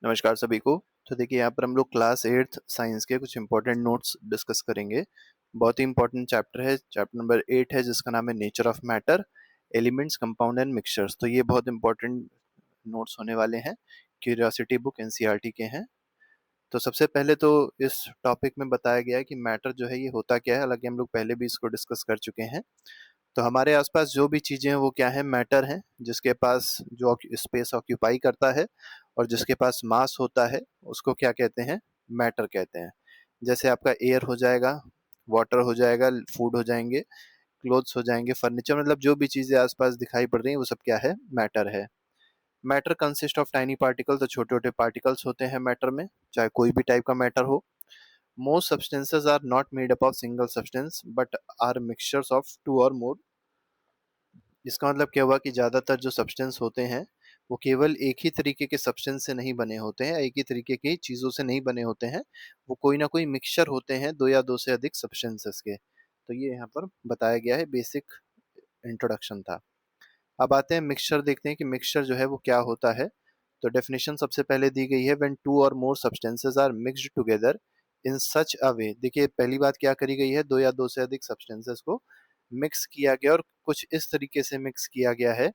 नमस्कार सभी को। तो देखिए यहाँ पर हम लोग क्लास 8th साइंस के कुछ इंपॉर्टेंट नोट्स डिस्कस करेंगे। बहुत ही इंपॉर्टेंट चैप्टर है, चैप्टर नंबर 8 है जिसका नाम है nature of matter, elements, compound and mixtures. तो ये बहुत इंपॉर्टेंट नोट्स होने वाले हैं, क्यूरियोसिटी बुक एनसीईआरटी के हैं। तो सबसे पहले तो इस टॉपिक में बताया गया है कि मैटर जो है ये होता क्या है, हालांकि हम लोग पहले भी इसको डिस्कस कर चुके हैं। तो हमारे आसपास जो भी चीजें हैं वो क्या है, मैटर है, जिसके पास जो स्पेस ऑक्यूपाई करता है और जिसके पास मास होता है उसको क्या कहते हैं, मैटर कहते हैं। जैसे आपका एयर हो जाएगा, वाटर हो जाएगा, फूड हो जाएंगे, क्लोथ्स हो जाएंगे, फर्नीचर, मतलब जो भी चीजें आसपास दिखाई पड़ रही हैं वो सब क्या है, मैटर है। Matter consist of tiny particle, तो छोटे छोटे पार्टिकल्स होते हैं मैटर में, चाहे कोई भी टाइप का मैटर हो। Most substances are not made up of single substance but are mixtures of two और मोर। इसका मतलब क्या हुआ कि ज्यादातर जो सब्सटेंस होते हैं वो केवल एक ही तरीके के सब्सटेंस से नहीं बने होते हैं, एक ही तरीके की चीजों से नहीं बने होते हैं। वो कोई ना कोई मिक्सचर होते हैं दो या दो से अधिक सब्सटेंसेस के। तो ये यहाँ पर बताया गया है, बेसिक इंट्रोडक्शन था। अब आते हैं मिक्सचर, देखते हैं कि मिक्सचर जो है वो क्या होता है। तो डेफिनेशन सबसे पहले दी गई है, व्हेन टू और more substances are mixed together in such a way. देखिए पहली बात क्या करी गई है, दो या दो से अधिक सब्सटेंसेस को मिक्स किया गया और कुछ इस तरीके से मिक्स किया गया है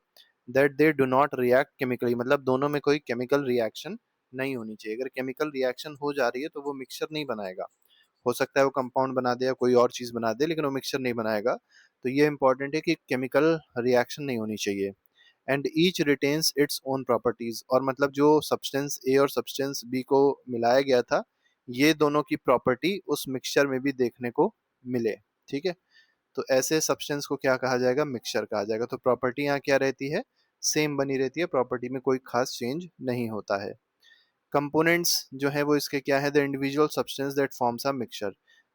that they do not react chemically, मतलब दोनों में कोई केमिकल रिएक्शन नहीं होनी चाहिए। अगर केमिकल रिएक्शन हो जा रही है तो वो मिक्सचर नहीं बनाएगा। हो सकता है वो कंपाउंड बना दे या कोई और चीज बना दे, लेकिन वो मिक्सचर नहीं बनाएगा। तो ये इंपॉर्टेंट है कि केमिकल रिएक्शन नहीं होनी चाहिए। And each retains its own properties, और मतलब जो सब्सटेंस ए और सब्सटेंस बी को मिलाया गया था, ये दोनों की प्रॉपर्टी उस मिक्सचर में भी देखने को मिले। ठीक है, तो ऐसे सब्सटेंस को क्या कहा जाएगा, मिक्सचर कहा जाएगा। तो प्रॉपर्टी यहाँ क्या रहती है, सेम बनी रहती है, प्रॉपर्टी में कोई खास चेंज नहीं होता है। कंपोनेंट्स जो है वो इसके क्या है, the individual substance that forms a mixture.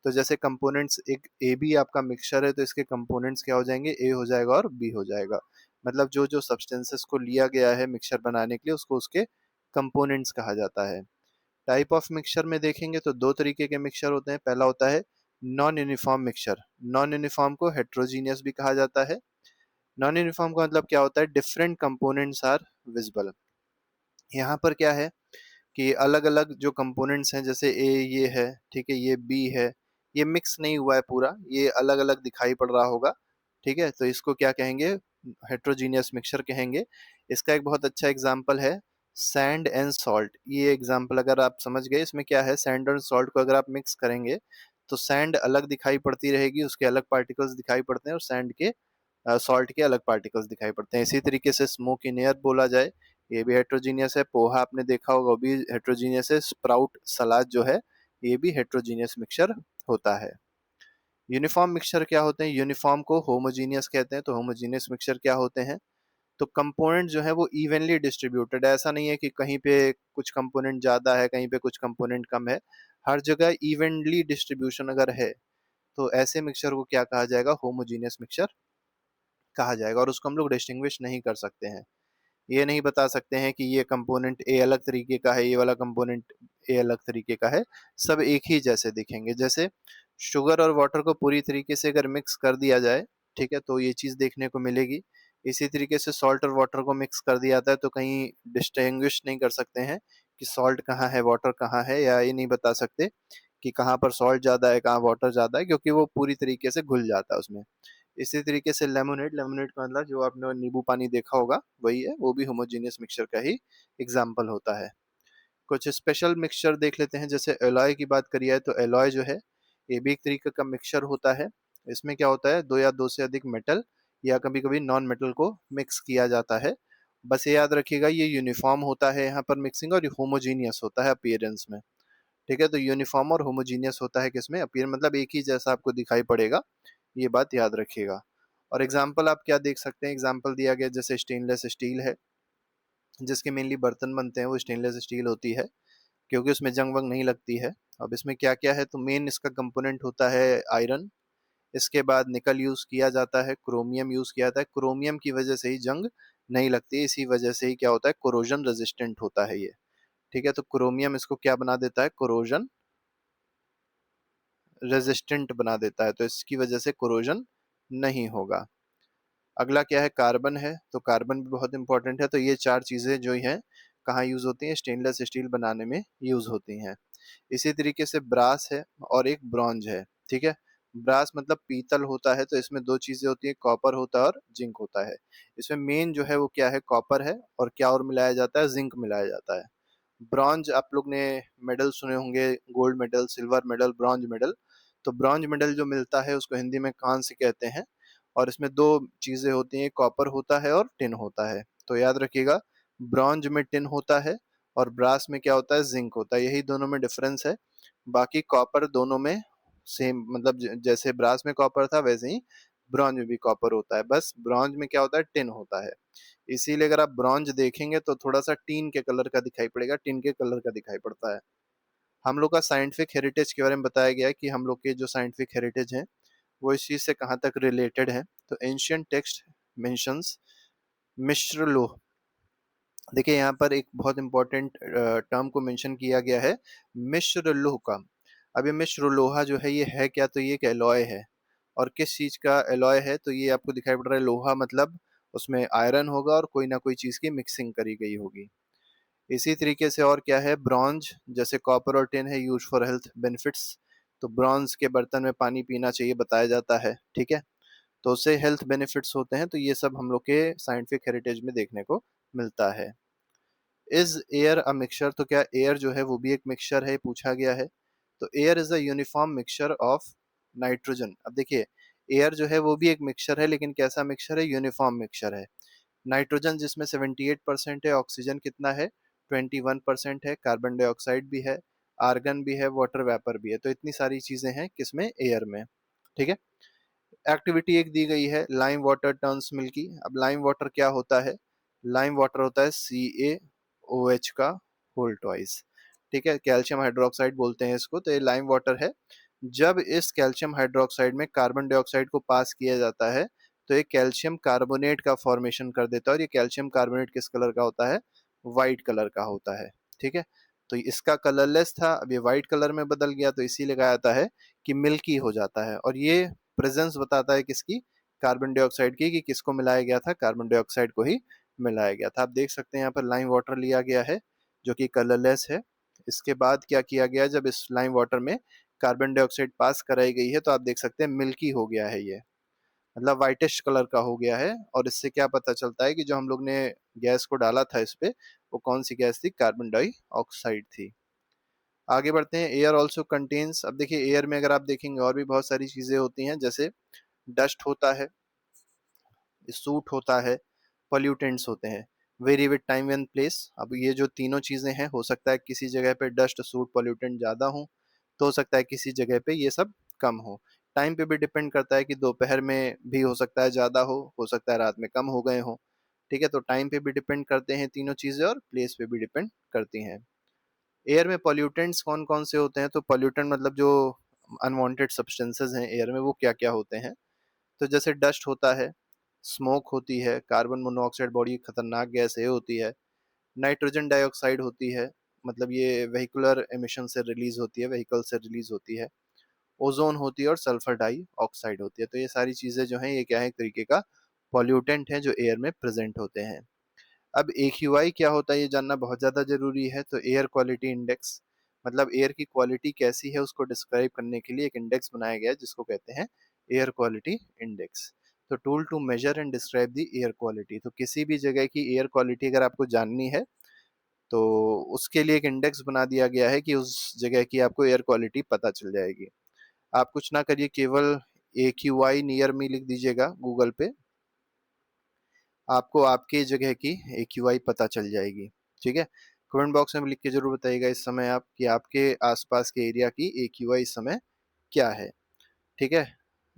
तो जैसे कंपोनेंट्स, एक ए बी आपका मिक्सचर है तो इसके कंपोनेंट्स क्या हो जाएंगे, ए हो जाएगा और बी हो जाएगा। मतलब जो जो सब्सटेंसेस को लिया गया है मिक्सचर बनाने के लिए उसको उसके कंपोनेंट्स कहा जाता है। टाइप ऑफ मिक्सचर में देखेंगे तो दो तरीके के मिक्सचर होते हैं। पहला होता है non uniform mixture. Non uniform को हेट्रोजीनियस भी कहा जाता है। नॉन यूनिफॉर्म का मतलब क्या होता है, डिफरेंट कंपोनेंट्स आर विजिबल। यहाँ पर क्या है कि अलग अलग जो कंपोनेंट्स हैं, जैसे ए ये है, ठीक है, ये बी है, ये मिक्स नहीं हुआ है पूरा, ये अलग अलग दिखाई पड़ रहा होगा। ठीक है, तो इसको क्या कहेंगे, हेट्रोजीनियस मिक्सचर कहेंगे। इसका एक बहुत अच्छा एग्जांपल है सैंड एंड सॉल्ट। ये एग्जांपल अगर आप समझ गए, इसमें क्या है, सैंड और सॉल्ट को अगर आप मिक्स करेंगे तो सैंड अलग दिखाई पड़ती रहेगी, उसके अलग पार्टिकल्स दिखाई पड़ते हैं, और सैंड के सॉल्ट के अलग पार्टिकल्स दिखाई पड़ते हैं। इसी तरीके से स्मोक इन एयर बोला जाए, ये भी हेट्रोजीनियस है। पोहा आपने देखा होगा, वो भी हेट्रोजीनियस है। स्प्राउट सलाद जो है ये भी हेट्रोजीनियस मिक्सचर होता है। यूनिफॉर्म मिक्सचर क्या होते हैं, यूनिफॉर्म को होमोजीनियस कहते हैं। तो होमोजीनियस मिक्सचर क्या होते हैं, तो कंपोनेंट जो है वो इवनली डिस्ट्रीब्यूटेड है। ऐसा नहीं है कि कहीं पे कुछ कंपोनेंट ज्यादा है, कहीं पे कुछ कंपोनेंट कम है, हर जगह इवनली डिस्ट्रीब्यूशन अगर है तो ऐसे मिक्सचर को क्या कहा जाएगा, होमोजीनियस मिक्सचर कहा जाएगा। और उसको हम लोग डिस्टिंग्विश नहीं कर सकते हैं, ये नहीं बता सकते हैं कि ये कंपोनेंट ए अलग तरीके का है, ये वाला कंपोनेंट ए अलग तरीके का है। सब एक ही जैसे दिखेंगे। जैसे शुगर और वाटर को पूरी तरीके से अगर मिक्स कर दिया जाए, ठीक है, तो ये चीज देखने को मिलेगी। इसी तरीके से सॉल्ट और वाटर को मिक्स कर दिया जाता है तो कहीं डिस्टिंग्विश नहीं कर सकते हैं कि सॉल्ट कहाँ है वाटर कहाँ है, या ये नहीं बता सकते कि कहाँ पर सॉल्ट ज्यादा है कहाँ वाटर ज्यादा है, क्योंकि वो पूरी तरीके से घुल जाता है उसमें। इसी तरीके से लेमोनेड, लेमोनेड का मतलब जो आपने नींबू पानी देखा होगा वही है, वो भी होमोजेनियस मिक्सचर का ही एग्जाम्पल होता है। कुछ स्पेशल मिक्सचर देख लेते हैं। जैसे एलॉय की बात करी है तो एलॉय जो है ये भी एक तरीके का मिक्सचर होता है। इसमें क्या होता है, दो या दो से अधिक मेटल या कभी कभी नॉन मेटल को मिक्स किया जाता है। बस ये याद रखिएगा, ये यूनिफॉर्म होता है यहाँ पर मिक्सिंग, और होमोजीनियस होता है अपीयरेंस में। ठीक है, तो यूनिफॉर्म और होमोजीनियस होता है किसमें, अपीयर मतलब एक ही जैसा आपको दिखाई पड़ेगा, ये बात याद रखिएगा। और एग्जाम्पल आप क्या देख सकते हैं, एग्जाम्पल दिया गया जैसे स्टेनलेस स्टील है, जिसके मेनली बर्तन बनते हैं वो स्टेनलेस स्टील होती है, क्योंकि उसमें जंग वंग नहीं लगती है। अब इसमें क्या क्या है, तो मेन इसका कंपोनेंट होता है आयरन। इसके बाद निकल यूज किया जाता है, क्रोमियम यूज किया जाता है। क्रोमियम की वजह से ही जंग नहीं लगती है, इसी वजह से ही क्या होता है, कोरोजन रेजिस्टेंट होता है ये। ठीक है, तो क्रोमियम इसको क्या बना देता है, कोरोजन रेजिस्टेंट बना देता है, तो इसकी वजह से कोरोजन नहीं होगा। अगला क्या है, कार्बन है। तो कार्बन भी बहुत इंपॉर्टेंट है। तो ये चार चीजें जो हैं कहाँ यूज होती हैं? स्टेनलेस स्टील बनाने में यूज होती हैं। इसी तरीके से ब्रास है और एक ब्रॉन्ज है, ठीक है। ब्रास मतलब पीतल होता है, तो इसमें दो चीजें होती है, कॉपर होता है और जिंक होता है। इसमें मेन जो है वो क्या है? कॉपर है, और क्या और मिलाया जाता है? जिंक मिलाया जाता है। ब्रॉन्ज, आप लोग ने मेडल सुने होंगे, gold medal, silver medal, bronze medal. तो ब्रॉन्ज मेडल जो मिलता है उसको हिंदी में कांस्य कहते हैं। और इसमें दो चीजें होती हैं, कॉपर होता है और टिन होता है। तो याद रखिएगा, ब्रॉन्ज में टिन होता है और ब्रास में क्या होता है? जिंक होता है। यही दोनों में डिफरेंस है। बाकी कॉपर दोनों में सेम, मतलब जैसे ब्रास में कॉपर था वैसे ही ब्रॉन्ज में भी कॉपर होता है, बस ब्रॉन्ज में क्या होता है? टिन होता है। इसीलिए अगर आप ब्रॉन्ज देखेंगे तो थोड़ा सा टीन के कलर का दिखाई पड़ेगा, टिन के कलर का दिखाई पड़ता है। हम लोग का साइंटिफिक हेरिटेज के बारे में बताया गया है कि हम लोग के जो साइंटिफिक हेरिटेज है वो इस चीज से कहाँ तक रिलेटेड है। तो एंशियंट टेक्स्ट मेंशंस मिश्र लोह। देखिए यहाँ पर एक बहुत इंपॉर्टेंट टर्म को मेंशन किया गया है, मिश्र लोह का। अब ये मिश्र लोहा जो है ये है क्या? तो ये एक एलॉय है। और किस चीज का एलॉय है? तो ये आपको दिखाई पड़ रहा है लोहा, मतलब उसमें आयरन होगा और कोई ना कोई चीज की मिक्सिंग करी गई होगी। इसी तरीके से और क्या है? ब्रॉन्ज, जैसे कॉपर और टिन है यूज फॉर हेल्थ बेनिफिट्स। तो ब्रॉन्ज के बर्तन में पानी पीना चाहिए बताया जाता है, ठीक है। तो उससे हेल्थ बेनिफिट्स होते हैं। तो ये सब हम लोग के साइंटिफिक हेरिटेज में देखने को मिलता है। Is air a mixture? तो क्या एयर जो है वो भी एक मिक्सचर है, पूछा गया है। तो air is a uniform mixture of nitrogen. अब देखिए, एयर जो है वो भी एक मिक्सचर है, लेकिन कैसा मिक्सचर है? यूनिफॉर्म मिक्सचर है। नाइट्रोजन जिसमें 78% है, ऑक्सीजन कितना है? 21% है, कार्बन डाइऑक्साइड भी है, आर्गन भी है, वाटर वेपर भी है। तो इतनी सारी चीजें हैं किसमें? एयर में, ठीक है। एक्टिविटी एक दी गई है, लाइम वाटर टर्न्स मिल्की। अब लाइम वाटर क्या होता है? लाइम वाटर होता है CaOH का होल ट्वाइस, ठीक है। कैल्शियम हाइड्रोक्साइड बोलते हैं इसको। तो ये लाइम वाटर है। जब इस कैल्शियम हाइड्रोक्साइड में कार्बन डाइऑक्साइड को पास किया जाता है तो ये कैल्शियम कार्बोनेट का फॉर्मेशन कर देता है। और ये कैल्शियम कार्बोनेट किस कलर का होता है? वाइट कलर का होता है, ठीक है। तो इसका कलरलेस था, अब ये व्हाइट कलर में बदल गया, तो इसीलिए कहा जाता है कि मिल्की हो जाता है। और ये प्रेजेंस बताता है किसकी? कार्बन डाइऑक्साइड की। कि किसको मिलाया गया था? कार्बन डाइऑक्साइड को ही मिलाया गया था। आप देख सकते हैं यहाँ पर लाइम वाटर लिया गया है जो कि कलरलेस है। इसके बाद क्या किया गया? जब इस लाइम वाटर में कार्बन डाइऑक्साइड पास कराई गई है तो आप देख सकते हैं मिल्की हो गया है ये, मतलब व्हाइटिश कलर का हो गया है। और इससे क्या पता चलता है कि जो हम लोग ने गैस को डाला था इस पे, वो कौन सी गैस थी? कार्बन डाइऑक्साइड थी। आगे बढ़ते हैं। Air also contains. अब देखिए, एयर में अगर आप देखेंगे और भी बहुत सारी चीजें होती हैं, जैसे डस्ट होता है, सूट होता है, पॉल्यूटेंट्स होते हैं। Very with time and place. अब ये जो तीनों चीजें हैं, हो सकता है किसी जगह पे डस्ट, सूट, पॉल्यूटेंट ज्यादा हो, तो हो सकता है किसी जगह पे ये सब कम हो। टाइम पे भी डिपेंड करता है कि दोपहर में भी हो सकता है ज्यादा हो सकता है रात में कम हो गए हो, ठीक है। तो टाइम पे भी डिपेंड करते हैं तीनों चीजें, और प्लेस पे भी डिपेंड करती हैं। एयर में पॉल्यूटेंट्स कौन कौन से होते हैं? तो पॉल्यूटेंट मतलब जो अनवांटेड सब्सटेंसेस हैं एयर में, वो क्या क्या होते हैं? तो जैसे डस्ट होता है, स्मोक होती है, कार्बन मोनोऑक्साइड बड़ी खतरनाक गैस है होती है, नाइट्रोजन डाइऑक्साइड होती है, मतलब ये वेहिकुलर एमिशन से रिलीज होती है, व्हीकल से रिलीज होती है, ओजोन होती है, और सल्फर डाई ऑक्साइड होती है। तो ये सारी चीजें जो हैं ये क्या है? एक तरीके का पॉल्यूटेंट है जो एयर में प्रेजेंट होते हैं। अब AQI क्या होता है ये जानना बहुत ज़्यादा ज़रूरी है। तो एयर क्वालिटी इंडेक्स, मतलब एयर की क्वालिटी कैसी है उसको डिस्क्राइब करने के लिए एक इंडेक्स बनाया गया है जिसको कहते हैं एयर क्वालिटी इंडेक्स। तो tool to measure and describe the air quality. तो किसी भी जगह की एयर क्वालिटी अगर आपको जाननी है तो उसके लिए एक इंडेक्स बना दिया गया है कि उस जगह की आपको एयर क्वालिटी पता चल जाएगी। आप कुछ ना करिए, केवल AQI नियर मी लिख दीजिएगा गूगल पे, आपको आपके जगह की AQI पता चल जाएगी, ठीक है। कमेंट बॉक्स में लिख के जरूर बताइएगा इस समय आप कि आपके आसपास के एरिया की AQI इस समय क्या है, ठीक है।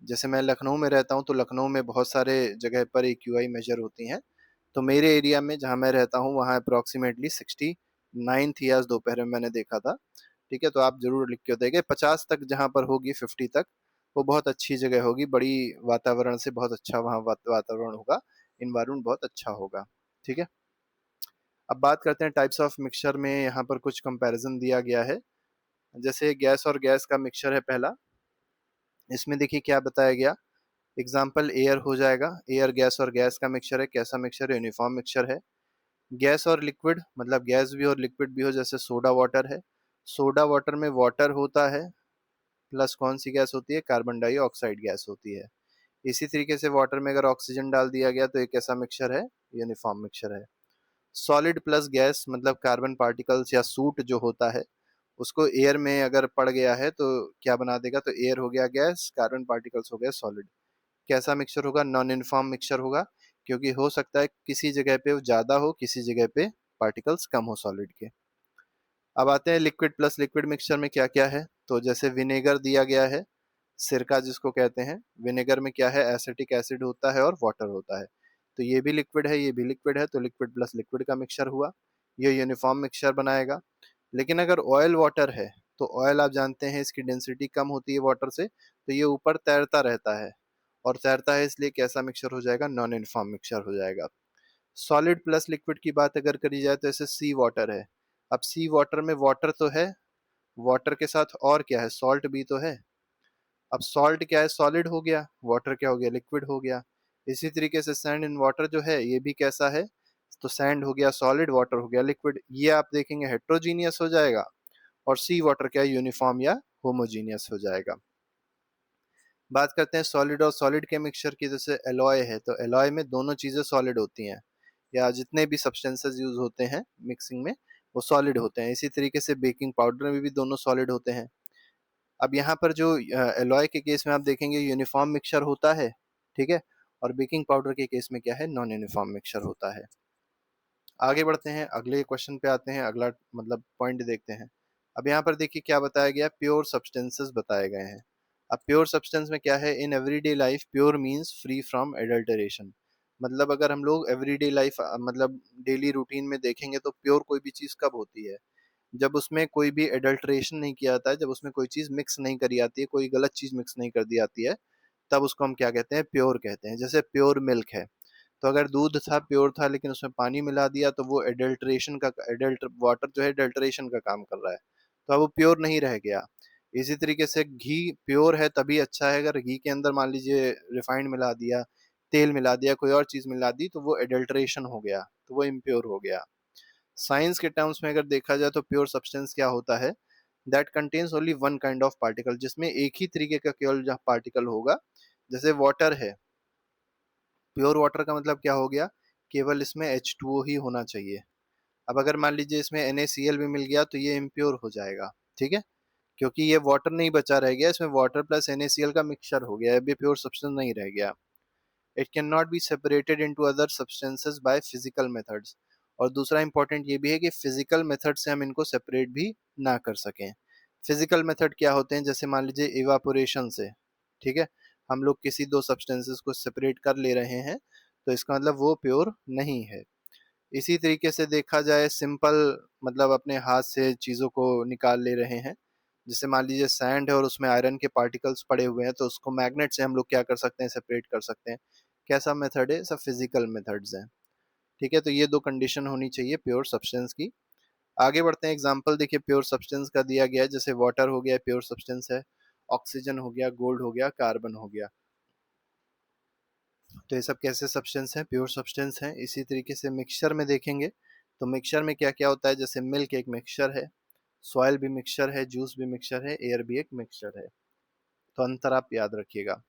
जैसे मैं लखनऊ में रहता हूँ तो लखनऊ में बहुत सारे जगह पर AQI मेजर होती हैं। तो मेरे एरिया में जहाँ मैं रहता हूँ वहाँ अप्रोक्सीमेटली 69 थी आज दोपहर में मैंने देखा था, ठीक है। तो आप जरूर लिख के बताइएगा। 50 तक जहाँ पर होगी, 50 तक, वो बहुत अच्छी जगह होगी, बड़ी वातावरण से बहुत अच्छा वहाँ वातावरण होगा, इन्वायरमेंट बहुत अच्छा होगा, ठीक है। अब बात करते हैं टाइप्स ऑफ मिक्सचर में। यहाँ पर कुछ कंपैरिजन दिया गया है। जैसे गैस और गैस का मिक्सचर है पहला, इसमें देखिए क्या बताया गया। एग्जाम्पल एयर हो जाएगा, एयर गैस और गैस का मिक्सचर है। कैसा मिक्सचर है? यूनिफॉर्म मिक्सचर है। गैस और लिक्विड, मतलब गैस भी और लिक्विड भी हो, जैसे सोडा वाटर है। सोडा वाटर में वाटर होता है प्लस कौन सी गैस होती है, कार्बन डाइऑक्साइड गैस होती है। इसी तरीके से वाटर में अगर ऑक्सीजन डाल दिया गया तो एक कैसा मिक्सचर है, यूनिफॉर्म मिक्सचर है। सॉलिड प्लस गैस, मतलब कार्बन पार्टिकल्स या सूट जो होता है उसको एयर में अगर पड़ गया है तो क्या बना देगा, तो एयर हो गया गैस, कार्बन पार्टिकल्स हो गया सॉलिड। कैसा मिक्सचर होगा, नॉन यूनिफॉर्म मिक्सचर होगा, क्योंकि हो सकता है किसी जगह पे वो ज्यादा हो, किसी जगह पे पार्टिकल्स कम हो सॉलिड के। अब आते हैं लिक्विड प्लस लिक्विड मिक्सचर में क्या क्या है। तो जैसे विनेगर दिया गया है, सिरका जिसको कहते हैं, विनेगर में क्या है, एसिटिक एसिड होता है और वाटर होता है। तो ये भी लिक्विड है, ये भी लिक्विड है, तो लिक्विड प्लस लिक्विड का मिक्सचर हुआ, ये यूनिफॉर्म मिक्सचर बनाएगा। लेकिन अगर ऑयल वाटर है, तो ऑयल आप जानते हैं इसकी डेंसिटी कम होती है वाटर से, तो ये ऊपर तैरता रहता है, और तैरता है इसलिए कैसा मिक्सचर हो जाएगा, नॉन यूनिफॉर्म मिक्सचर हो जाएगा। सॉलिड प्लस लिक्विड की बात अगर करी जाए तो ऐसे सी वाटर है। अब सी वाटर में वाटर तो है, वाटर के साथ और क्या है, सॉल्ट भी तो है। अब सॉल्ट क्या है, सॉलिड हो गया, वाटर क्या हो गया, लिक्विड हो गया। इसी तरीके से सैंड इन वाटर जो है ये भी कैसा है, तो सैंड हो गया सॉलिड, वाटर हो गया लिक्विड। ये आप देखेंगे हेट्रोजीनियस हो जाएगा, और सी वाटर क्या है, यूनिफॉर्म या होमोजीनियस हो जाएगा। बात करते हैं सॉलिड और सॉलिड के मिक्सचर की, जैसे एलॉय है, तो एलॉय में दोनों चीजें सॉलिड होती हैं, या जितने भी सब्सटेंसेस यूज होते हैं मिक्सिंग में वो सॉलिड होते हैं। इसी तरीके से बेकिंग पाउडर में भी दोनों सॉलिड होते हैं। अब यहाँ पर जो एलॉय के केस में आप देखेंगे यूनिफॉर्म मिक्सचर होता है, ठीक है, और बेकिंग पाउडर के केस में क्या है, नॉन यूनिफॉर्म मिक्सचर होता है। आगे बढ़ते हैं, अगले क्वेश्चन पे आते हैं, अगला मतलब पॉइंट देखते हैं। अब यहाँ पर देखिए क्या बताया गया, प्योर सब्सटेंसेस बताए गए हैं। अब प्योर सब्सटेंस में क्या है, in everyday life pure means free from adulteration. मतलब अगर हम लोग एवरीडे लाइफ मतलब डेली रूटीन में देखेंगे तो प्योर कोई भी चीज कब होती है, जब उसमें कोई भी एडल्ट्रेशन नहीं किया जाता है, जब उसमें कोई चीज मिक्स नहीं करी आती है, कोई गलत चीज मिक्स नहीं कर दी आती है, तब उसको हम क्या कहते हैं, प्योर कहते हैं। जैसे प्योर मिल्क है, तो अगर दूध था प्योर था लेकिन उसमें पानी मिला दिया तो वो एडल्ट्रेशन का, एडल्ट वाटर जो है एडल्ट्रेशन का काम कर रहा है, तो अब वो प्योर नहीं रह गया। इसी तरीके से घी प्योर है तभी अच्छा है, अगर घी के अंदर मान लीजिए रिफाइंड मिला दिया, तेल मिला दिया, कोई और चीज मिला दी, तो वो एडल्ट्रेशन हो गया, तो वो इम्प्योर हो गया। साइंस के टर्म्स में अगर देखा जाए तो प्योर सब्सटेंस क्या होता है, that contains only one kind of particle, जिसमें एक ही तरीके का केवल पार्टिकल होगा। जैसे वाटर है, प्योर वाटर का मतलब क्या हो गया, केवल इसमें H2O ही होना चाहिए। अब अगर मान लीजिए इसमें NaCl भी मिल गया तो ये इम्प्योर हो जाएगा, ठीक है, क्योंकि ये वाटर नहीं बचा रह गया, इसमें वाटर प्लस NaCl का मिक्सचर हो गया, अभी प्योर सब्सटेंस नहीं रह गया। It can not be separated into other substances by physical methods. और दूसरा इंपॉर्टेंट ये भी है कि फिजिकल मेथड से हम इनको सेपरेट भी ना कर सकें। फिजिकल मेथड क्या होते हैं, जैसे मान लीजिए इवापोरेशन से, ठीक है, हम लोग किसी दो सब्सटेंसेस को सेपरेट कर ले रहे हैं, तो इसका मतलब वो प्योर नहीं है। इसी तरीके से देखा जाए सिंपल, मतलब अपने हाथ से चीज़ों को निकाल ले रहे हैं, जैसे मान लीजिए सैंड है और उसमें आयरन के पार्टिकल्स पड़े हुए हैं, तो उसको मैग्नेट से हम लोग क्या कर सकते हैं, सेपरेट कर सकते हैं। कैसा मेथड है, सब फिजिकल मेथड्स हैं, ठीक है। तो ये दो कंडीशन होनी चाहिए प्योर सब्सटेंस की। आगे बढ़ते हैं, एग्जांपल देखिए प्योर सब्सटेंस का दिया गया है, जैसे वाटर हो गया प्योर सब्सटेंस है, ऑक्सीजन हो गया, गोल्ड हो गया, कार्बन हो गया। तो ये सब कैसे सब्सटेंस हैं, प्योर सब्सटेंस हैं। इसी तरीके से मिक्सचर में देखेंगे तो मिक्सचर में क्या क्या होता है, जैसे मिल्क एक मिक्सचर है, सॉयल भी मिक्सचर है, जूस भी मिक्सचर है, एयर भी एक मिक्सचर है। तो अंतर आप याद रखिएगा।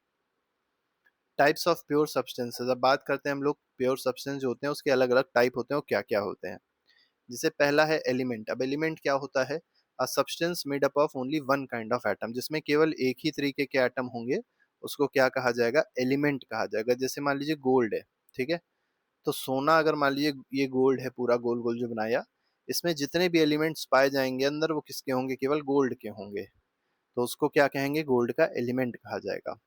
टाइप्स ऑफ प्योर सब्सटेंसेस, अब बात करते हैं हम लोग प्योर सब्सटेंस जो होते हैं उसके अलग अलग टाइप होते हैं, वो क्या क्या होते हैं। जैसे पहला है एलिमेंट। अब एलिमेंट क्या होता है, a substance made up of only one kind of atom, जिसमें केवल एक ही तरीके के एटम होंगे, उसको क्या कहा जाएगा, एलिमेंट कहा जाएगा। जैसे मान लीजिए गोल्ड है, ठीक है, तो सोना अगर मान लीजिए ये गोल्ड है, पूरा गोल गोल जो बनाया, इसमें जितने भी एलिमेंट्स पाए जाएंगे अंदर वो किसके होंगे, केवल गोल्ड के होंगे, तो उसको क्या कहेंगे, गोल्ड का एलिमेंट कहा जाएगा।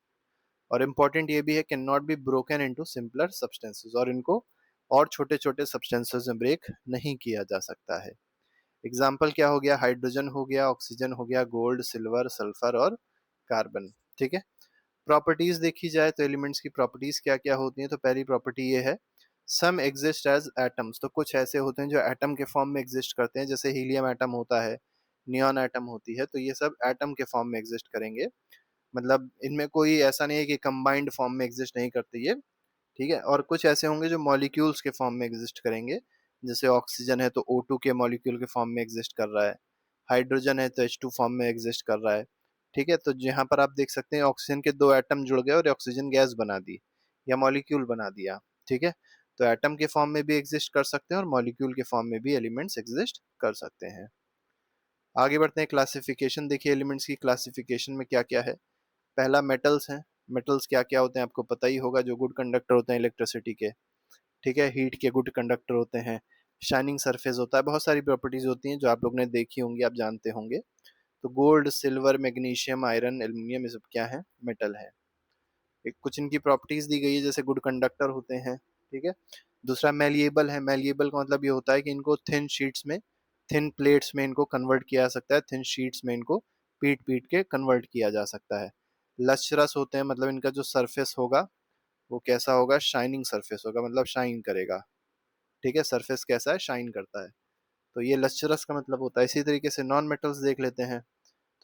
और इम्पोर्टेंट ये भी है, can not be broken into simpler substances, और इनको और छोटे छोटे सब्सटेंसेस में ब्रेक नहीं किया जा सकता है। एग्जाम्पल क्या हो गया, हाइड्रोजन हो गया, ऑक्सीजन हो गया, गोल्ड, सिल्वर, सल्फर और कार्बन, ठीक है। प्रॉपर्टीज देखी जाए तो एलिमेंट्स की प्रॉपर्टीज क्या क्या होती हैं, तो पहली प्रॉपर्टी ये है, सम एग्जिस्ट एज एटम्स, तो कुछ ऐसे होते हैं जो एटम के फॉर्म में एग्जिस्ट करते हैं, जैसे हीलियम एटम होता है, नियॉन एटम होती है, तो ये सब एटम के फॉर्म में एग्जिस्ट करेंगे। मतलब इनमें कोई ऐसा नहीं है कि कंबाइंड फॉर्म में एग्जिस्ट नहीं करती ये, ठीक है। और कुछ ऐसे होंगे जो मॉलिक्यूल्स के फॉर्म में एग्जिस्ट करेंगे, जैसे ऑक्सीजन है तो O2 के मॉलिक्यूल के फॉर्म में एग्जिस्ट कर रहा है, हाइड्रोजन है तो H2 फॉर्म में एग्जिस्ट कर रहा है। ठीक है, तो यहाँ पर आप देख सकते हैं ऑक्सीजन के दो एटम जुड़ गए और ऑक्सीजन गैस बना दी या मॉलिक्यूल बना दिया। ठीक है, तो एटम के फॉर्म में भी एग्जिस्ट कर सकते हैं और मॉलिक्यूल के फॉर्म में भी एलिमेंट्स एग्जिस्ट कर सकते हैं। आगे बढ़ते हैं, क्लासिफिकेशन देखिए एलिमेंट्स की। क्लासिफिकेशन में क्या क्या है। पहला मेटल्स हैं। मेटल्स क्या क्या होते हैं आपको पता ही होगा, जो गुड कंडक्टर होते हैं इलेक्ट्रिसिटी के। ठीक है, हीट के गुड कंडक्टर होते हैं। शाइनिंग सरफेस होता है, बहुत सारी प्रॉपर्टीज होती हैं जो आप लोग ने देखी होंगी, आप जानते होंगे। तो gold, silver, magnesium, iron, aluminium, ये सब क्या है, मेटल है। एक कुछ इनकी प्रॉपर्टीज दी गई है, जैसे गुड कंडक्टर होते हैं। ठीक है, दूसरा मेलिएबल है। मेलिएबल का मतलब ये होता है कि इनको थिन शीट्स में, थिन प्लेट्स में इनको कन्वर्ट किया जा सकता है, थिन शीट्स में इनको पीट पीट के कन्वर्ट किया जा सकता है। लचरस होते हैं, मतलब इनका जो सरफेस होगा वो कैसा होगा, शाइनिंग सरफेस होगा, मतलब शाइन करेगा। ठीक है, सरफेस कैसा है, शाइन करता है। तो ये लचरस का मतलब होता है। इसी तरीके से नॉन मेटल्स देख लेते हैं।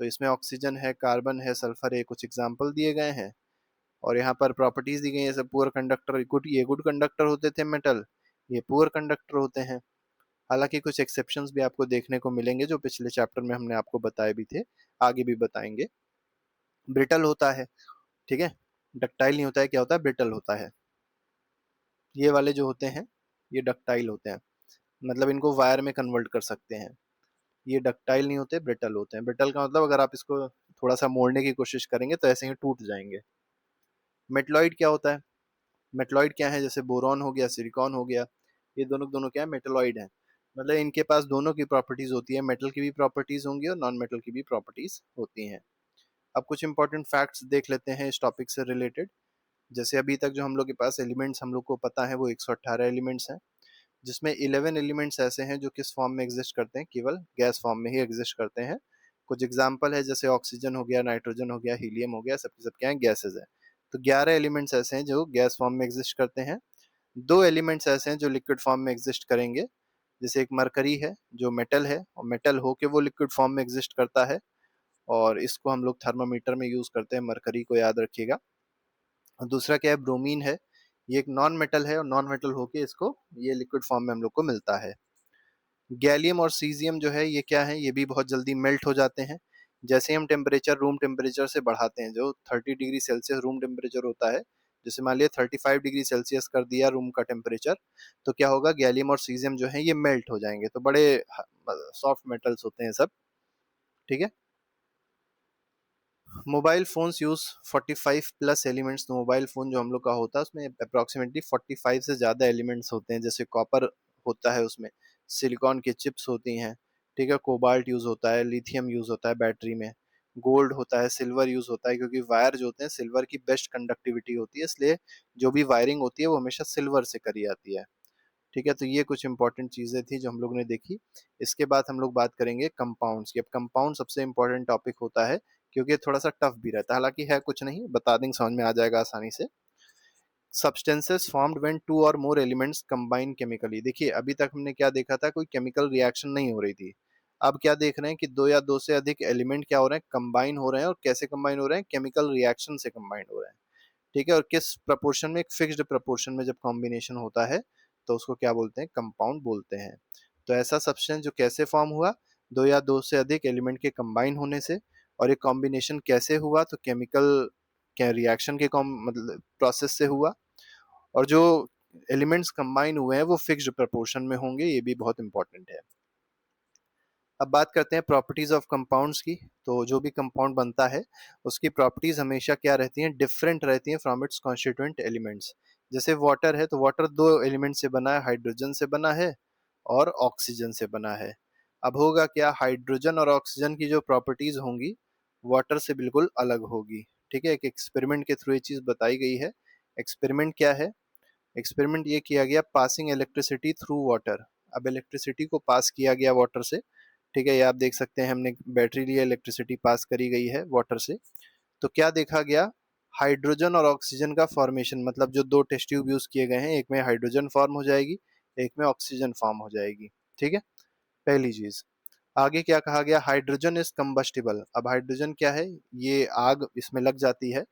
तो इसमें ऑक्सीजन है, कार्बन है, सल्फर है, कुछ एग्जाम्पल दिए गए हैं। और यहाँ पर प्रॉपर्टीज दी गई है, सब पुअर कंडक्टर, गुड, ये गुड कंडक्टर होते थे मेटल, ये पुअर कंडक्टर होते हैं। हालांकि कुछ एक्सेप्शंस भी आपको देखने को मिलेंगे जो पिछले चैप्टर में हमने आपको बताए भी थे, आगे भी बताएंगे। ब्रिटल होता है। ठीक है, डक्टाइल नहीं होता है, क्या होता है, ब्रिटल होता है। ये वाले जो होते हैं ये डक्टाइल होते हैं, मतलब इनको वायर में कन्वर्ट कर सकते हैं। ये डक्टाइल नहीं होते, ब्रिटल होते हैं। ब्रिटल का मतलब अगर आप इसको थोड़ा सा मोड़ने की कोशिश करेंगे तो ऐसे ही टूट जाएंगे। मेटलॉइड क्या होता है। मेटलॉइड क्या है, जैसे बोरॉन हो गया, सिलिकॉन हो गया, ये दोनों दोनों क्या है, मेटलॉइड है। मतलब इनके पास दोनों की प्रॉपर्टीज होती है, मेटल की भी प्रॉपर्टीज होंगी और नॉन मेटल की भी प्रॉपर्टीज होती हैं। अब कुछ इंपॉर्टेंट फैक्ट्स देख लेते हैं इस टॉपिक से रिलेटेड। जैसे अभी तक जो हम लोग के पास एलिमेंट्स हम लोग को पता है वो 118 एलिमेंट्स हैं, जिसमें 11 एलिमेंट्स ऐसे हैं जो किस फॉर्म में एग्जिस्ट करते हैं, केवल गैस फॉर्म में ही एग्जिस्ट करते हैं। कुछ एग्जाम्पल है, जैसे ऑक्सीजन हो गया, नाइट्रोजन हो गया, हीलियम हो गया, सबके सब क्या है, गैसेज है। तो 11 एलिमेंट्स ऐसे हैं जो गैस फॉर्म में एग्जिस्ट करते हैं। दो एलिमेंट्स ऐसे हैं जो लिक्विड फॉर्म में एग्जिस्ट करेंगे। जैसे एक मरकरी है जो मेटल है, और मेटल होके वो लिक्विड फॉर्म में एग्जिस्ट करता है, और इसको हम लोग थर्मामीटर में यूज करते हैं, मरकरी को याद रखिएगा। और दूसरा क्या है, ब्रोमीन है। ये एक नॉन मेटल है और नॉन मेटल होके इसको, ये लिक्विड फॉर्म में हम लोग को मिलता है। गैलियम और सीजियम जो है ये क्या है, ये भी बहुत जल्दी मेल्ट हो जाते हैं। जैसे ही हम टेम्परेचर रूम टेम्परेचर से बढ़ाते हैं, जो 30 डिग्री सेल्सियस रूम टेम्परेचर होता है, जैसे मान लिया 35 डिग्री सेल्सियस कर दिया रूम का टेम्परेचर, तो क्या होगा, गैलियम और सीजियम जो है ये मेल्ट हो जाएंगे। तो बड़े सॉफ्ट मेटल्स होते हैं सब। ठीक है, mobile phones use 45 plus elements. तो मोबाइल फोन जो हम लोग का होता है उसमें अप्रोक्सीमेटली 45 से ज़्यादा एलिमेंट्स होते हैं। जैसे कॉपर होता है उसमें, सिलिकॉन के चिप्स होती हैं। ठीक है, कोबाल्ट यूज होता है, लिथियम यूज होता है बैटरी में, गोल्ड होता है, सिल्वर यूज होता है, क्योंकि वायर जो होते हैं सिल्वर की बेस्ट कंडक्टिविटी होती है, इसलिए जो भी वायरिंग होती है वो हमेशा सिल्वर से करी जाती है। ठीक है, तो ये कुछ इंपॉर्टेंट चीजें थी जो हम लोग ने देखी। इसके बाद हम लोग बात करेंगे कंपाउंड्स की। अब कंपाउंड सबसे इंपॉर्टेंट टॉपिक होता है, क्योंकि ये थोड़ा सा टफ भी रहता है, हालांकि है कुछ नहीं, बता देंगे, समझ में आ जाएगा आसानी से। सब्सटेंसेस फॉर्म्ड व्हेन टू और मोर एलिमेंट्स कंबाइन केमिकली। देखिए अभी तक हमने क्या देखा था, कोई केमिकल रिएक्शन नहीं हो रही थी। अब क्या देख रहे हैं कि दो या दो से अधिक एलिमेंट क्या हो रहे हैं, कंबाइन हो रहे हैं। और कैसे कंबाइन हो रहे हैं, केमिकल रिएक्शन से कंबाइन हो रहे हैं। ठीक है, और किस प्रपोर्शन में, एक फिक्स्ड प्रपोर्शन में जब कॉम्बिनेशन होता है तो उसको क्या बोलते हैं, कंपाउंड बोलते हैं। तो ऐसा सब्सटेंस जो कैसे फॉर्म हुआ, दो या दो से अधिक एलिमेंट के कंबाइन होने से। और एक कॉम्बिनेशन कैसे हुआ, तो केमिकल क्या रिएक्शन के मतलब प्रोसेस से हुआ। और जो एलिमेंट्स कंबाइन हुए हैं वो फिक्स्ड प्रपोर्शन में होंगे, ये भी बहुत इंपॉर्टेंट है। अब बात करते हैं प्रॉपर्टीज ऑफ कंपाउंड्स की। तो जो भी कंपाउंड बनता है उसकी प्रॉपर्टीज हमेशा क्या रहती हैं, डिफरेंट रहती हैं फ्रॉम इट्स कॉन्स्टिट्यूएंट एलिमेंट्स। जैसे वाटर है तो वाटर दो एलिमेंट से बना है, हाइड्रोजन से बना है और ऑक्सीजन से बना है। अब होगा क्या, हाइड्रोजन और ऑक्सीजन की जो प्रॉपर्टीज होंगी वाटर से बिल्कुल अलग होगी। ठीक है, एक एक्सपेरिमेंट के थ्रू ये चीज बताई गई है। एक्सपेरिमेंट क्या है, एक्सपेरिमेंट ये किया गया, पासिंग इलेक्ट्रिसिटी थ्रू वाटर। अब इलेक्ट्रिसिटी को पास किया गया वाटर से। ठीक है, ये आप देख सकते हैं, हमने बैटरी लिया, इलेक्ट्रिसिटी पास करी गई है वाटर से। तो क्या देखा गया, हाइड्रोजन और ऑक्सीजन का फॉर्मेशन, मतलब जो दो टेस्ट ट्यूब यूज किए गए हैं, एक में हाइड्रोजन फॉर्म हो जाएगी, एक में ऑक्सीजन फॉर्म हो जाएगी। ठीक है, पहली चीज। आगे क्या कहा गया, हाइड्रोजन इज कंबस्टिबल। अब हाइड्रोजन क्या है, ये आग इसमें लग जाती है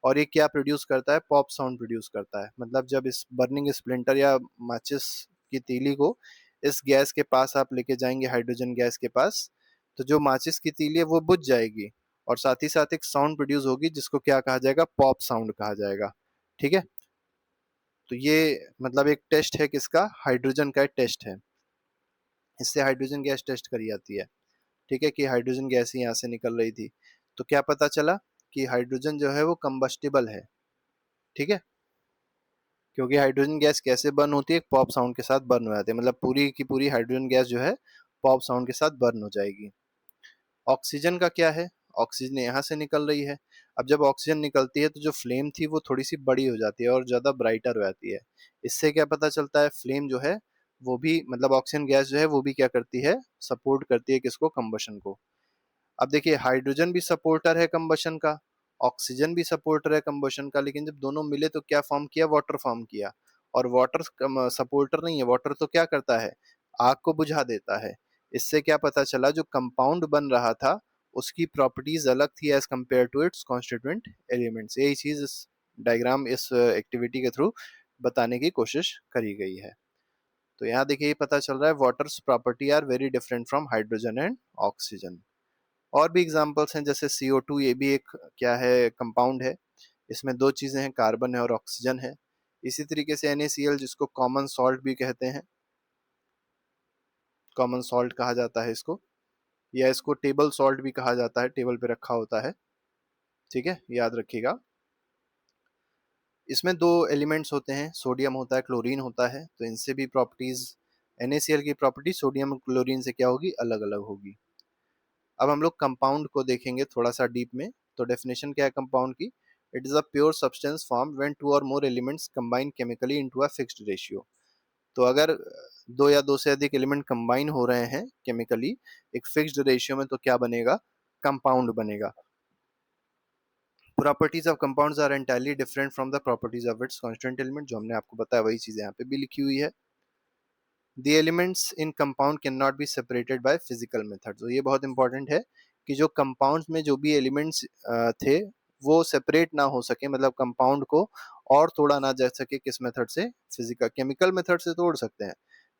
और ये क्या प्रोड्यूस करता है, पॉप साउंड प्रोड्यूस करता है। मतलब जब इस बर्निंग स्प्लिंटर या माचिस की तीली को इस गैस के पास आप लेके जाएंगे, हाइड्रोजन गैस के पास, तो जो माचिस की तीली है वो बुझ जाएगी और साथ ही साथ एक साउंड प्रोड्यूस होगी जिसको क्या कहा जाएगा, पॉप साउंड कहा जाएगा। ठीक है, तो ये मतलब एक टेस्ट है किसका, हाइड्रोजन का टेस्ट है। इससे हाइड्रोजन गैस टेस्ट करी जाती है। ठीक है, कि हाइड्रोजन गैस ही यहाँ से निकल रही थी, तो क्या पता चला कि हाइड्रोजन जो है वो कंबस्टिबल है। ठीक है, क्योंकि हाइड्रोजन गैस कैसे बर्न होती है, एक पॉप साउंड के साथ बर्न हो जाती है, मतलब पूरी की पूरी हाइड्रोजन गैस जो है पॉप साउंड के साथ बर्न हो जाएगी। ऑक्सीजन का क्या है, ऑक्सीजन यहाँ से निकल रही है। अब जब ऑक्सीजन निकलती है तो जो फ्लेम थी वो थोड़ी सी बड़ी हो जाती है और ज्यादा ब्राइटर हो जाती है। इससे क्या पता चलता है, फ्लेम जो है वो भी, मतलब ऑक्सीजन गैस जो है वो भी क्या करती है, सपोर्ट करती है किसको, कंबशन को। अब देखिए, हाइड्रोजन भी सपोर्टर है कंबशन का, ऑक्सीजन भी सपोर्टर है कंबशन का, लेकिन जब दोनों मिले तो क्या फॉर्म किया, वाटर फॉर्म किया। और वाटर सपोर्टर नहीं है, वाटर तो क्या करता है, आग को बुझा देता है। इससे क्या पता चला, जो कंपाउंड बन रहा था उसकी प्रॉपर्टीज अलग थी as compare to its constituent elements. यही चीज इस डायग्राम, इस एक्टिविटी के थ्रू बताने की कोशिश करी गई है। तो यहाँ देखिए, ये पता चल रहा है water's property are very different from hydrogen and oxygen. और भी एग्जांपल्स हैं, जैसे CO2, ये भी एक क्या है, कंपाउंड है। इसमें दो चीजें हैं, कार्बन है और ऑक्सीजन है। इसी तरीके से NaCl, जिसको कॉमन सॉल्ट भी कहते हैं, कॉमन सॉल्ट कहा जाता है इसको, या इसको टेबल सॉल्ट भी कहा जाता है, टेबल पे रखा होता है। ठीक है, याद रखिएगा। इसमें दो एलिमेंट्स होते हैं, सोडियम होता है, क्लोरीन होता है, तो इनसे भी प्रॉपर्टीज, NaCl की प्रॉपर्टी सोडियम और क्लोरीन से क्या होगी, अलग अलग होगी। अब हम लोग कंपाउंड को देखेंगे थोड़ा सा डीप में। तो डेफिनेशन क्या है कंपाउंड की, it is a pure substance form when two और more elements combine chemically into a fixed ratio. तो अगर दो या दो से अधिक एलिमेंट कंबाइन हो रहे हैं केमिकली एक फिक्स्ड रेशियो में, तो क्या बनेगा, कंपाउंड बनेगा। Properties of compounds are entirely different from the properties of its constant element, जो हमने आपको बताया वही चीज यहाँ पे भी लिखी हुई है। The elements in compound cannot be separated by physical methods। तो ये बहुत इंपॉर्टेंट है कि जो कंपाउंड्स में जो भी एलिमेंट्स थे वो सेपरेट ना हो सके, मतलब कंपाउंड को और तोड़ा ना जा सके, किस मेथड से, फिजिकल, केमिकल मेथड से तोड़ सकते हैं,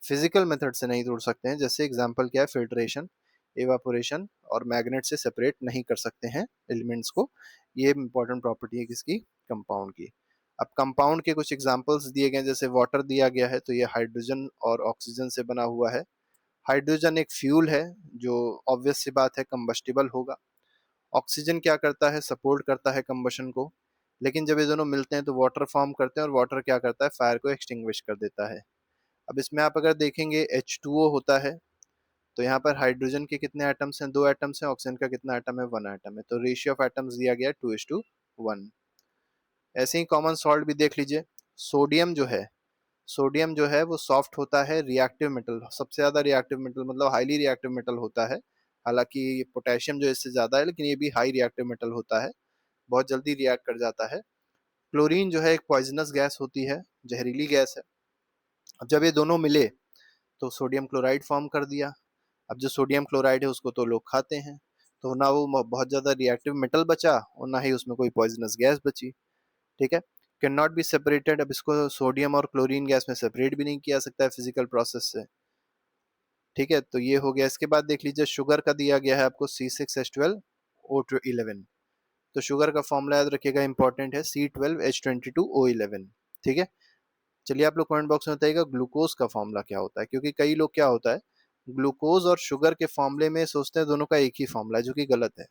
फिजिकल मेथड से नहीं तोड़ सकते हैं। जैसे एग्जांपल क्या है, फिल्ट्रेशन, एवापोरेशन और मैग्नेट से सेपरेट नहीं कर सकते हैं एलिमेंट्स को। ये इंपॉर्टेंट प्रॉपर्टी है किसकी, कंपाउंड की। अब कंपाउंड के कुछ एग्जांपल्स दिए गए, जैसे वाटर दिया गया है, तो ये हाइड्रोजन और ऑक्सीजन से बना हुआ है। हाइड्रोजन एक फ्यूल है जो ऑब्वियस सी बात है कंबस्टिबल होगा। ऑक्सीजन क्या करता है, सपोर्ट करता है कंबशन को, लेकिन जब ये दोनों मिलते हैं तो वाटर फॉर्म करते हैं और वाटर क्या करता है, फायर को एक्सटिंग्विश कर देता है। अब इसमें आप अगर देखेंगे H2O होता है, तो यहाँ पर हाइड्रोजन के कितने एटम्स हैं, दो एटम्स हैं, ऑक्सीजन का कितना एटम है, वन एटम है, तो रेशियो ऑफ एटम्स दिया गया है 2:1। ऐसे ही कॉमन सॉल्ट भी देख लीजिए। सोडियम जो है, सोडियम जो है वो सॉफ्ट होता है, रिएक्टिव मेटल, सबसे ज्यादा रिएक्टिव मेटल, मतलब हाईली रिएक्टिव मेटल होता है। हालांकि पोटेशियम जो इससे ज्यादा है, लेकिन ये भी हाई रिएक्टिव मेटल होता है, बहुत जल्दी रिएक्ट कर जाता है। क्लोरीन जो है एक पॉइजनस गैस होती है, जहरीली गैस है। अब जब ये दोनों मिले तो सोडियम क्लोराइड फॉर्म कर दिया। अब जो सोडियम क्लोराइड है उसको तो लोग खाते हैं, तो ना वो बहुत ज्यादा रिएक्टिव मेटल बचा और ना ही उसमें कोई पॉइजनस गैस बची। ठीक है, कैन नॉट बी सेपरेटेड। अब इसको सोडियम और क्लोरीन गैस में सेपरेट भी नहीं किया सकता है फिजिकल प्रोसेस से। ठीक है, तो ये हो गया। इसके बाद देख लीजिए, शुगर का दिया गया है आपको C6H12O11। तो शुगर का फॉर्मूला याद रखिएगा, इंपॉर्टेंट है, C12H22O11। ठीक है, चलिए आप लोग कमेंट बॉक्स में बताइएगा ग्लूकोज का फॉर्मूला क्या होता है, क्योंकि कई लोग क्या होता है, ग्लूकोज और शुगर के फॉर्मूले में सोचते हैं दोनों का एक ही फॉर्मूला है, जो कि गलत है।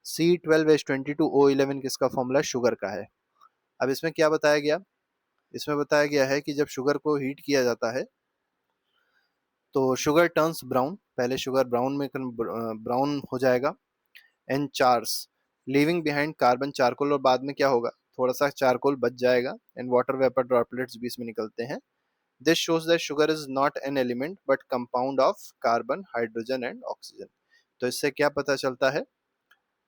C12H22O11 किसका फॉर्मूला है, शुगर का है। अब इसमें क्या बताया गया, इसमें बताया गया है कि जब शुगर को हीट किया जाता है तो शुगर टर्न्स ब्राउन, पहले शुगर ब्राउन में ब्राउन हो जाएगा, and chars leaving behind carbon charcoal, और बाद में क्या होगा, थोड़ा सा चारकोल बच जाएगा एंड वाटर वेपर ड्रॉपलेट्स भी इसमें निकलते हैं। This shows that sugar is not an element but compound of carbon, hydrogen and oxygen. तो इससे क्या पता चलता है,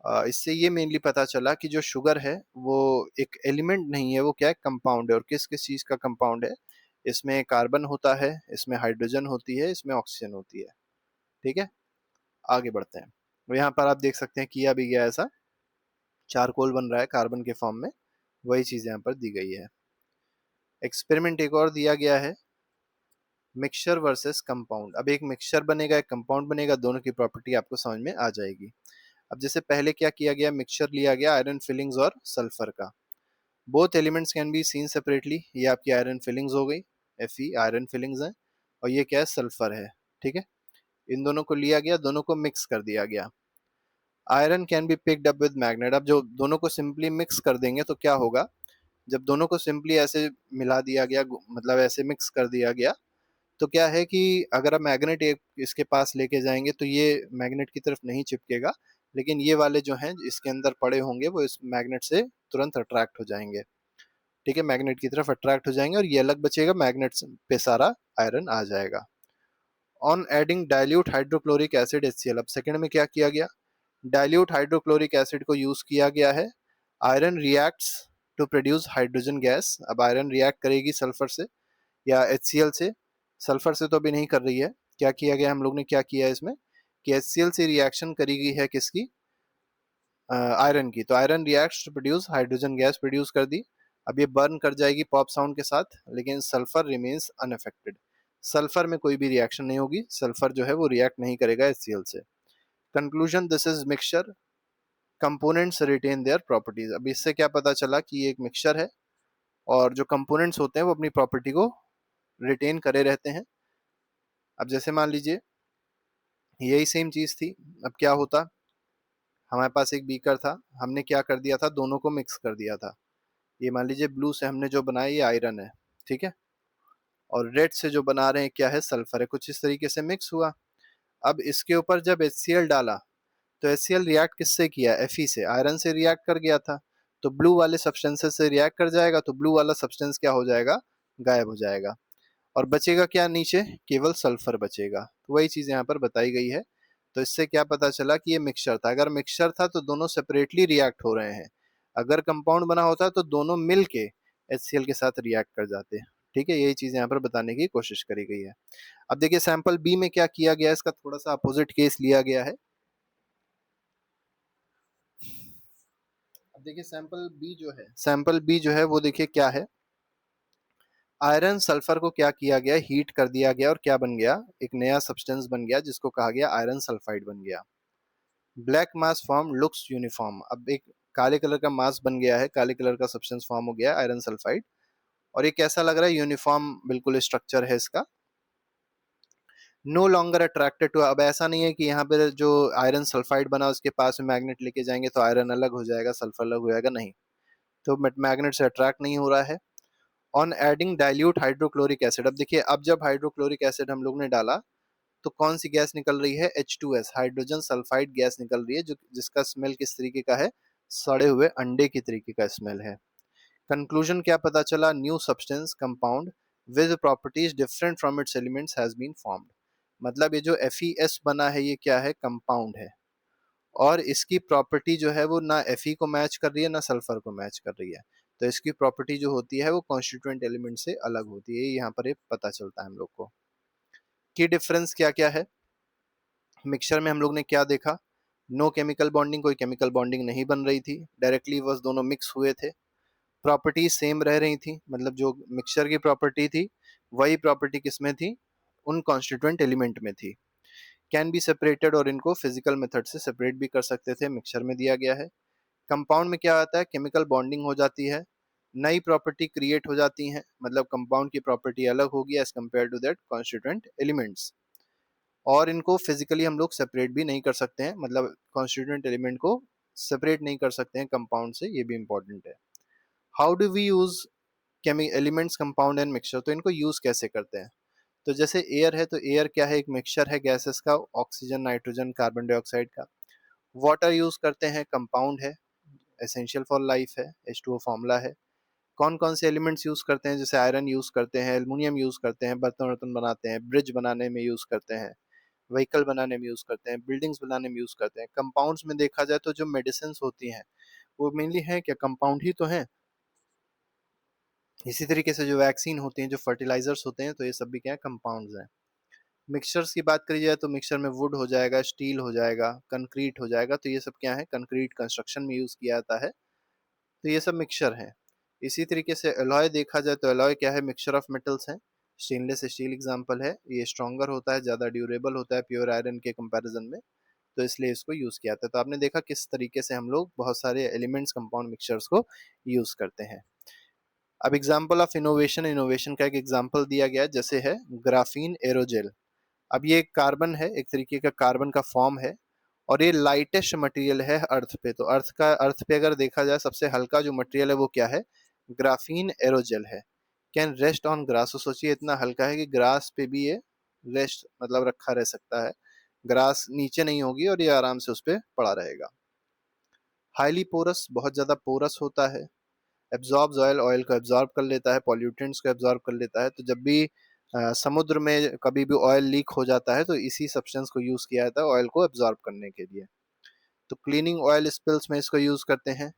इससे ये मेनली पता चला कि जो शुगर है वो एक एलिमेंट नहीं है, वो क्या है, कंपाउंड है। और किस किस चीज का कंपाउंड है, इसमें कार्बन होता है, इसमें हाइड्रोजन होती है, इसमें ऑक्सीजन होती है। ठीक है, आगे बढ़ते हैं। तो यहाँ पर आप देख सकते हैं किया भी गया ऐसा, चारकोल बन रहा है कार्बन के फॉर्म में, वही चीज यहाँ पर दी गई है। एक्सपेरिमेंट एक और दिया गया है, मिक्सचर वर्सेस कंपाउंड। अब एक मिक्सचर बनेगा, एक कंपाउंड बनेगा, दोनों की प्रॉपर्टी आपको समझ में आ जाएगी। अब जैसे पहले क्या किया गया, मिक्सचर लिया गया आयरन फिलिंग्स और सल्फर का। Both elements can be seen separately. ये आपकी आयरन फिलिंग्स हो गई, Fe आयरन फिलिंग्स हैं, और ये क्या है, सल्फर है। ठीक है, इन दोनों को लिया गया, दोनों को मिक्स कर दिया गया। Iron can be picked up with magnet. अब जो दोनों को सिंपली मिक्स कर देंगे तो क्या होगा, जब दोनों को सिंपली ऐसे मिला दिया गया, मतलब ऐसे मिक्स कर दिया गया, तो क्या है कि अगर आप मैग्नेट एक इसके पास लेके जाएंगे तो ये मैग्नेट की तरफ नहीं चिपकेगा, लेकिन ये वाले जो हैं इसके अंदर पड़े होंगे वो इस मैग्नेट से तुरंत अट्रैक्ट हो जाएंगे। ठीक है, मैग्नेट की तरफ अट्रैक्ट हो जाएंगे और ये अलग बचेगा, मैग्नेट पे सारा आयरन आ जाएगा। On adding dilute hydrochloric acid HCl। अब सेकंड में क्या किया गया, डाइल्यूट हाइड्रोक्लोरिक एसिड को यूज किया गया है। Iron reacts to produce hydrogen gas. अब आयरन रिएक्ट करेगी सल्फर से या HCl से। सल्फर से तो अभी नहीं कर रही है। क्या किया गया, हम लोग ने क्या किया है इसमें कि HCl से रिएक्शन करी गई है किसकी, आयरन की। तो iron reacts to produce hydrogen gas produce कर दी। अब ये बर्न कर जाएगी पॉप साउंड के साथ, लेकिन सल्फर रिमेन्स अनअफेक्टेड। सल्फर में कोई भी रिएक्शन नहीं होगी, सल्फर जो है वो रिएक्ट नहीं करेगा HCl से। Conclusion, this is mixture, components retain their properties. अब इससे क्या पता चला कि ये एक मिक्सचर है और जो कंपोनेंट्स होते हैं वो अपनी प्रॉपर्टी को रिटेन करे रहते हैं। अब जैसे मान लीजिए यही सेम चीज थी। अब क्या होता, हमारे पास एक बीकर था, हमने क्या कर दिया था, दोनों को मिक्स कर दिया था। ये मान लीजिए ब्लू से हमने जो बनाया ये आयरन है, ठीक है, और रेड से जो बना रहे हैं क्या है, सल्फर है। कुछ इस तरीके से मिक्स हुआ। अब इसके ऊपर जब HCl डाला तो HCl रिएक्ट किससे किया, Fe से, आयरन से रिएक्ट कर गया था। तो ब्लू वाले सब्सटेंसेस से रिएक्ट कर जाएगा, तो ब्लू वाला सब्सटेंस क्या हो जाएगा, गायब हो जाएगा, और बचेगा क्या नीचे, केवल सल्फर बचेगा। तो वही चीज यहाँ पर बताई गई है। तो इससे क्या पता चला कि ये मिक्सचर था। अगर मिक्सचर था तो दोनों सेपरेटली रिएक्ट हो रहे हैं, अगर कंपाउंड बना होता तो दोनों मिल के HCl के साथ रिएक्ट कर जाते। ठीक है, यही चीज यहाँ पर बताने की कोशिश करी गई है। अब देखिए सैंपल बी में क्या किया गया, इसका थोड़ा सा अपोजिट केस लिया गया है। अब देखिए सैंपल बी जो है वो देखिए क्या है, आयरन सल्फर को क्या किया गया, हीट कर दिया गया और क्या बन गया, एक नया सब्सटेंस बन गया जिसको कहा गया आयरन सल्फाइड बन गया। ब्लैक मास फॉर्म लुक्स यूनिफॉर्म। अब एक काले कलर का मास बन गया है, काले कलर का सब्सटेंस फॉर्म हो गया आयरन सल्फाइड, और ये कैसा लग रहा है, यूनिफॉर्म बिल्कुल स्ट्रक्चर है इसका। No longer attracted to. अब ऐसा नहीं है कि यहाँ पे जो आयरन सल्फाइड बना उसके पास में मैग्नेट लेके जाएंगे तो आयरन अलग हो जाएगा, सल्फर अलग हो जाएगा, नहीं। तो मैग्नेट से अट्रैक्ट नहीं हो रहा है। On adding dilute hydrochloric acid. अब देखिए, अब जब हाइड्रोक्लोरिक एसिड हम लोग ने डाला तो कौन सी गैस निकल रही है, H2S, हाइड्रोजन सल्फाइड गैस निकल रही है, जो जिसका स्मेल किस तरीके का है, सड़े हुए अंडे की तरीके का स्मेल है। कंक्लूजन क्या पता चला, new substance compound with properties different from its elements has been formed. मतलब ये जो FeS बना है ये क्या है, कंपाउंड है, और इसकी प्रॉपर्टी जो है वो ना Fe को मैच कर रही है ना सल्फर को मैच कर रही है। तो इसकी प्रॉपर्टी जो होती है वो कॉन्स्टिट्यूएंट एलिमेंट से अलग होती है, यहाँ पर ये पता चलता है हम लोग को। की डिफरेंस क्या क्या है, मिक्सचर में हम लोग ने क्या देखा, नो केमिकल बॉन्डिंग, कोई केमिकल बॉन्डिंग नहीं बन रही थी, डायरेक्टली बस दोनों मिक्स हुए थे। प्रॉपर्टी सेम रह रही थी, मतलब जो मिक्सचर की प्रॉपर्टी थी वही प्रॉपर्टी किसमें थी, उन कॉन्स्टिट्यूएंट एलिमेंट में थी। कैन बी सेपरेटेड, और इनको फिजिकल मेथड से सेपरेट भी कर सकते थे, मिक्सचर में दिया गया है। कंपाउंड में क्या आता है, केमिकल बॉन्डिंग हो जाती है, नई प्रॉपर्टी क्रिएट हो जाती है, मतलब कंपाउंड की प्रॉपर्टी अलग होगी as compare to that constituent elements. और इनको फिजिकली हम लोग सेपरेट भी नहीं कर सकते हैं, मतलब कॉन्स्टिट्यूएंट एलिमेंट को सेपरेट नहीं कर सकते हैं कंपाउंड से, ये भी इंपॉर्टेंट है। How do we use elements, compound and mixture. तो इनको यूज कैसे करते हैं, तो जैसे एयर है तो एयर क्या है, एक मिक्सचर है गैसेस का, ऑक्सीजन नाइट्रोजन कार्बन डाइऑक्साइड का। वाटर यूज करते हैं, कंपाउंड है, एसेंशियल फॉर लाइफ है, H2O फॉर्मूला है। कौन कौन से एलिमेंट्स यूज करते हैं, जैसे आयरन यूज करते हैं, एल्युमिनियम यूज करते हैं, बर्तन वर्तन बनाते हैं, ब्रिज बनाने में यूज करते हैं, व्हीकल बनाने में यूज करते हैं, बिल्डिंग्स बनाने में यूज करते हैं। कंपाउंड्स में देखा जाए तो जो मेडिसिन होती हैं वो मेनली है क्या, कंपाउंड ही तो है। इसी तरीके से जो वैक्सीन होती हैं, जो फर्टिलाइजर्स होते हैं, तो ये सब भी क्या है, कंपाउंड्स हैं। मिक्सचर्स की बात करी जाए तो मिक्सचर में वुड हो जाएगा, स्टील हो जाएगा, कंक्रीट हो जाएगा, तो ये सब क्या है, कंक्रीट कंस्ट्रक्शन में यूज किया जाता है। तो ये सब मिक्सचर है। इसी तरीके से एलॉय देखा जाए तो एलॉय क्या है, मिक्सचर ऑफ मेटल्स है। स्टेनलेस स्टील एग्जांपल है, ये स्ट्रॉन्गर होता है, ज़्यादा ड्यूरेबल होता है प्योर आयरन के कंपैरिजन में, तो इसलिए इसको यूज़ किया जाता है। तो आपने देखा किस तरीके से हम लोग बहुत सारे एलिमेंट्स कंपाउंड मिक्सचर्स को यूज़ करते हैं। अब एग्जांपल ऑफ इनोवेशन, इनोवेशन का एक एग्जांपल दिया गया है, जैसे है ग्राफीन एरोजेल। अब ये कार्बन है, एक तरीके का कार्बन का फॉर्म है, और ये लाइटेस्ट मटेरियल है अर्थ पे। तो अर्थ पे अगर देखा जाए सबसे हल्का जो मटेरियल है वो क्या है, ग्राफीन एरोजेल है। कैन रेस्ट ऑन ग्रास, तो सोचिए इतना हल्का है कि ग्रास पे भी ये रेस्ट मतलब रखा रह सकता है, ग्रास नीचे नहीं होगी और ये आराम से उस पे पड़ा रहेगा। हाईली पोरस, बहुत ज्यादा पोरस होता है। एब्जॉर्ब्स ऑयल, ऑयल को एब्जॉर्ब कर लेता है, पॉल्यूटेंट्स को एब्जॉर्ब कर लेता है। तो जब भी समुद्र में कभी भी ऑयल लीक हो जाता है तो इसी सब्सटेंस को यूज किया जाता है ऑयल को एब्जॉर्ब करने के लिए। तो क्लीनिंग ऑयल स्पिल्स में इसको यूज करते हैं,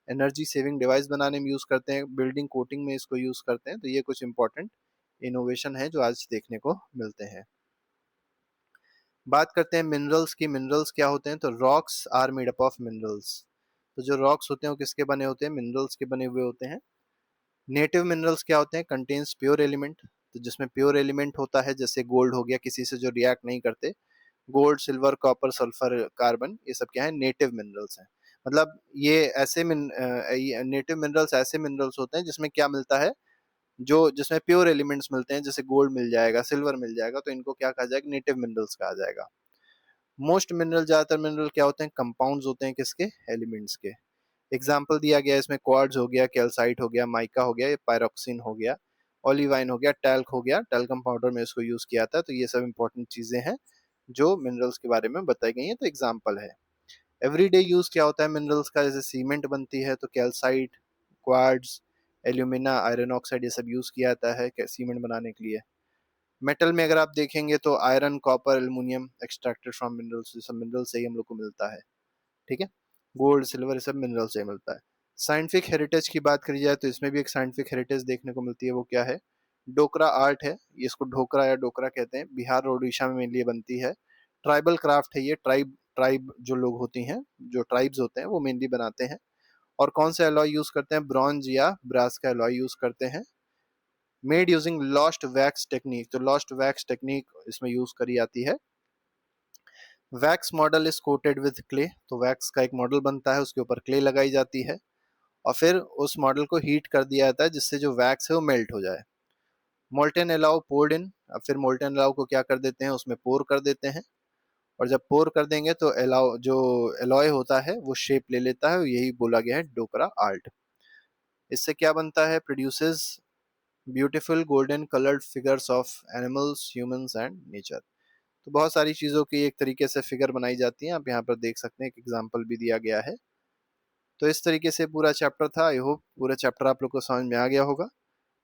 एनर्जी सेविंग डिवाइस बनाने में यूज करते हैं, बिल्डिंग कोटिंग में इसको यूज करते हैं। तो ये कुछ इंपॉर्टेंट इनोवेशन है जो आज देखने को मिलते हैं। बात करते हैं मिनरल्स की। मिनरल्स क्या होते हैं, तो rocks are made up of minerals. तो जो रॉक्स होते हैं वो किसके बने होते हैं, मिनरल्स के बने हुए होते हैं। नेटिव मिनरल्स क्या होते हैं, कंटेन्स प्योर एलिमेंट। तो जिसमें प्योर एलिमेंट होता है, जैसे गोल्ड हो गया, किसी से जो रिएक्ट नहीं करते, gold, silver, copper, sulphur, carbon, ये सब क्या है, नेटिव मिनरल्स हैं। मतलब ये ऐसे नेटिव मिनरल्स ऐसे मिनरल्स होते हैं जिसमें क्या मिलता है, जो जिसमें प्योर एलिमेंट्स मिलते हैं, जैसे गोल्ड मिल जाएगा, सिल्वर मिल जाएगा, तो इनको क्या कहा जाएगा, नेटिव मिनरल्स कहा जाएगा। मोस्ट मिनरल, ज्यादातर मिनरल क्या होते हैं, कंपाउंड्स होते हैं, किसके, एलिमेंट्स के। एग्जाम्पल दिया गया है इसमें, क्वार्ट्ज हो गया, कैल्साइट हो गया, माइका हो गया, पायरोक्सिन हो गया, ओलिवाइन हो गया, टैल्क हो गया, टैल्कम पाउडर में इसको यूज किया था। तो ये सब इंपॉर्टेंट चीजें हैं जो मिनरल्स के बारे में बताई गई हैं, तो एग्जाम्पल है। एवरीडे यूज क्या होता है मिनरल्स का, जैसे सीमेंट बनती है तो calcite, quartz, alumina, iron oxide, ये सब यूज किया जाता है सीमेंट बनाने के लिए। मेटल में अगर आप देखेंगे तो iron, copper, aluminium extracted from minerals, ये सब मिनरल से ही हम लोग को मिलता है। ठीक है, गोल्ड, सिल्वर, ये सब मिनरल से मिलता है। साइंटिफिक हेरिटेज की बात करी जाए तो इसमें भी एक साइंटिफिक हेरिटेज देखने को मिलती है, वो क्या है, डोकरा आर्ट है। ये इसको ढोकरा या डोकरा कहते हैं, बिहार और उड़ीसा में मेनली बनती है। ट्राइबल क्राफ्ट है ये, ट्राइब ट्राइब जो लोग होती हैं, जो ट्राइब्स होते हैं वो मेनली बनाते हैं। और कौन सा एलॉय यूज करते हैं, ब्रॉन्ज या ब्रास का एलॉय यूज करते हैं। Made using lost wax technique, तो लॉस्ट वैक्स टेक्निक इसमें यूज करी जाती है। Wax model is coated with clay, तो वैक्स का एक मॉडल बनता है, उसके ऊपर क्ले लगाई जाती है और फिर उस मॉडल को हीट कर दिया जाता है जिससे जो वैक्स है वो मेल्ट हो जाए। मोल्टेन एलाउ पोर्ड इन, अब फिर मोल्टेन एलाउ को क्या कर देते हैं, उसमें पोर कर देते हैं। और जब पोर कर देंगे तो एलाउ जो एलॉय होता है वो शेप ले लेता है, यही बोला गया है डोकरा आर्ट। इससे क्या बनता है, produces beautiful golden coloured figures of animals, humans and nature. तो बहुत सारी चीजों की एक तरीके से फिगर बनाई जाती है, आप यहाँ पर देख सकते हैं, एक एग्जाम्पल भी दिया गया है। तो इस तरीके से पूरा चैप्टर था। आई होप पूरा चैप्टर आप लोग को समझ में आ गया होगा।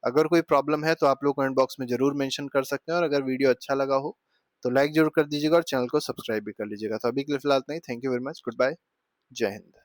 अगर कोई प्रॉब्लम है तो आप लोग कमेंट बॉक्स में जरूर मेंशन कर सकते हैं, और अगर वीडियो अच्छा लगा हो तो लाइक जरूर कर दीजिएगा और चैनल को सब्सक्राइब भी कर लीजिएगा। तो अभी के लिए फिलहाल नहीं, thank you very much, good bye, Jai Hind.